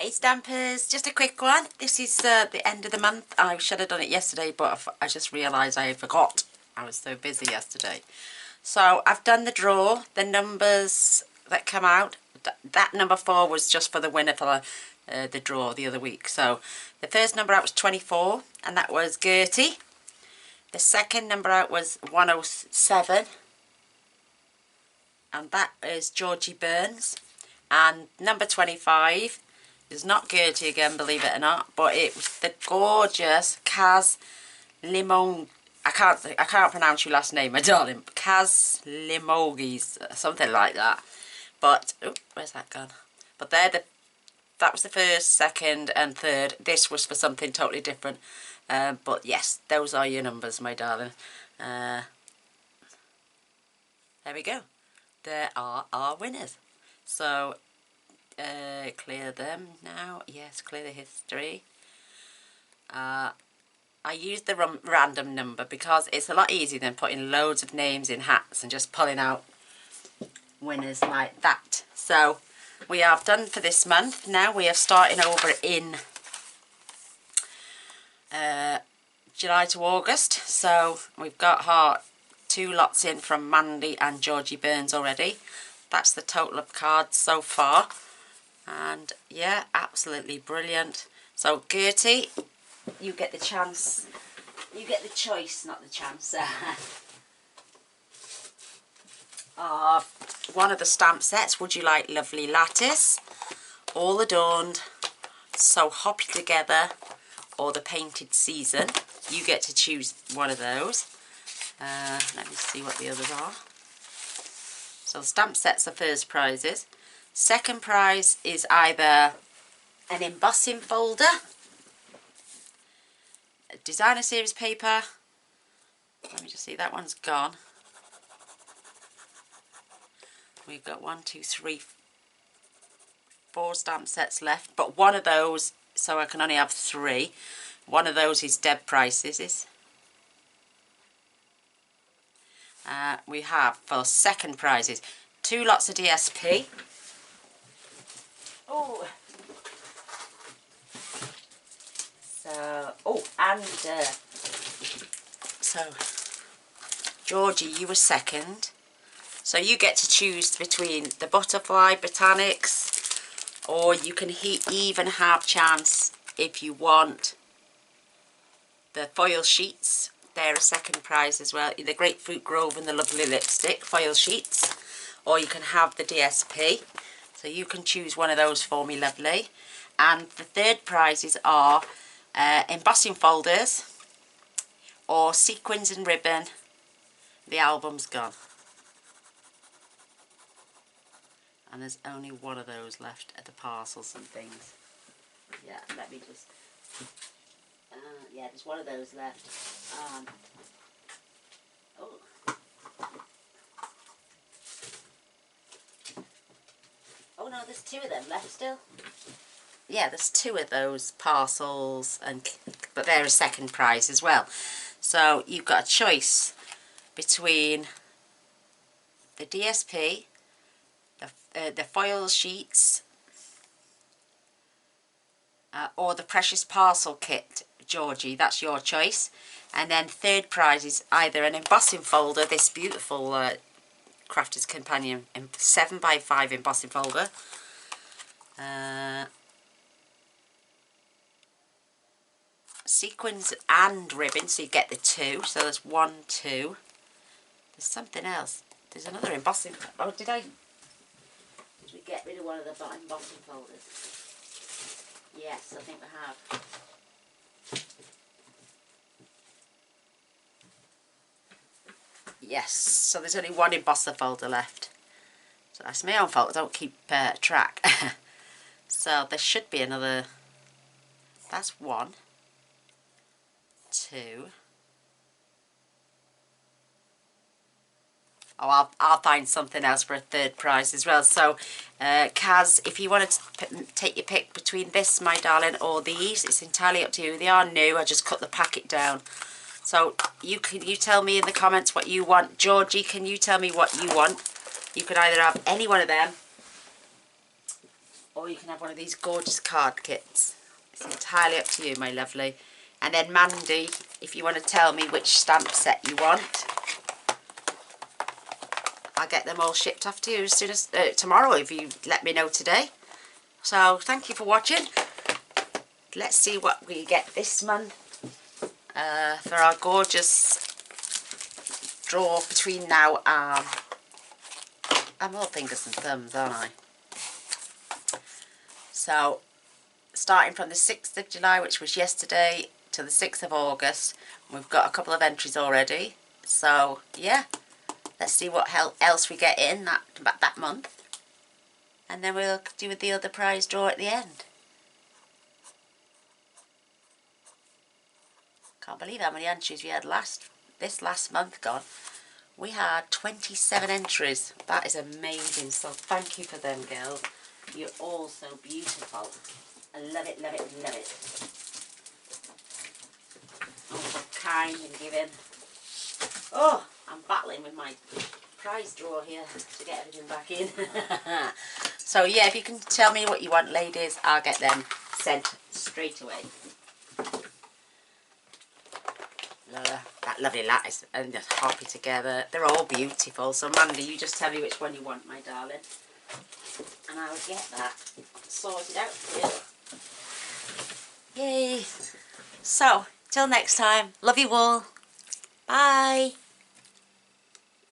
Hey Stampers, just a quick one. This is the end of the month. I should have done it yesterday, but I just realised I forgot. I was so busy yesterday. So I've done the draw, the numbers that come out. That number 4 was just for the winner for the draw the other week. So the first number out was 24, and that was Gertie. The second number out was 107, and that is Georgie Burns. And number 25 is not Gertie again, believe it or not, but it was the gorgeous Kaz Limon. I can't pronounce your last name, my darling. Kaz Limogis, something like that. But oh, where's that gone? But that was the first, second, and third. This was for something totally different. But yes, those are your numbers, my darling. There we go. There are our winners. So clear them now. Yes, clear the history. I used the random number because it's a lot easier than putting loads of names in hats and just pulling out winners like that. So we have done for this month. Now we are starting over in July to August. So we've got our 2 lots in from Mandy and Georgie Burns already. That's the total of cards so far. And yeah, absolutely brilliant. So Gertie, you get the chance, you get the choice, not the chance. One of the stamp sets. Would you like Lovely Lattice, All Adorned, So Hoppy Together, or the Painted Season? You get to choose one of those. Let me see what the others are. So the stamp sets are first prizes. Second prize is either an embossing folder, a designer series paper. Let me just see, that one's gone. We've got 1, 2, 3, 4 stamp sets left, but one of those, so I can only have 3. One of those is dead prices. We have for second prizes 2 lots of DSP. Oh, so so Georgie, you were second, so you get to choose between the Butterfly Botanics, or you can even have chance if you want the foil sheets. They're a second prize as well, the Grapefruit Grove and the Lovely Lipstick foil sheets, or you can have the DSP. So you can choose one of those for me, lovely. And the third prizes are embossing folders or sequins and ribbon. The album's gone. And there's only one of those left at the parcels and things. Yeah, let me just... yeah, there's one of those left. Oh. Oh no, there's 2 of them left still. Yeah, there's 2 of those parcels, but they're a second prize as well. So you've got a choice between the DSP, the foil sheets, or the Precious Parcel Kit, Georgie. That's your choice. And then third prize is either an embossing folder, this beautiful Crafter's Companion 7x5 embossing folder, sequins and ribbon, so you get the 2. So there's 1, 2. There's something else. There's another embossing. Oh, did we get rid of one of the embossing folders? Yes, I think we have. Yes, so there's only 1 embosser folder left. So that's my own fault, I don't keep track. So there should be another. That's 1, 2. Oh, I'll find something else for a third prize as well. So, Kaz, if you want to take your pick between this, my darling, or these, it's entirely up to you. They are new. I just cut the packet down. So you tell me in the comments what you want. Georgie, can you tell me what you want? You could either have any one of them, or you can have one of these gorgeous card kits. It's entirely up to you, my lovely. And then Mandy, if you want to tell me which stamp set you want, I'll get them all shipped off to you as soon as tomorrow, if you let me know today. So thank you for watching. Let's see what we get this month for our gorgeous draw between now and... I'm all fingers and thumbs, aren't I? So, starting from the 6th of July, which was yesterday, to the 6th of August. We've got a couple of entries already. So, yeah. Let's see what else we get in that month. And then we'll do the other prize draw at the end. Can't believe how many entries we had this last month gone. We had 27 entries. That is amazing. So thank you for them, girls. You're all so beautiful. I love it, love it, love it. Oh, so kind and giving. Oh, I'm battling with my prize drawer here to get everything back in. So yeah, if you can tell me what you want, ladies, I'll get them sent straight away. That lovely lattice and just harpy together. They're all beautiful. So Mandy, you just tell me which one you want, my darling, and I'll get that sorted out for you. Yay! So till next time, love you all. Bye.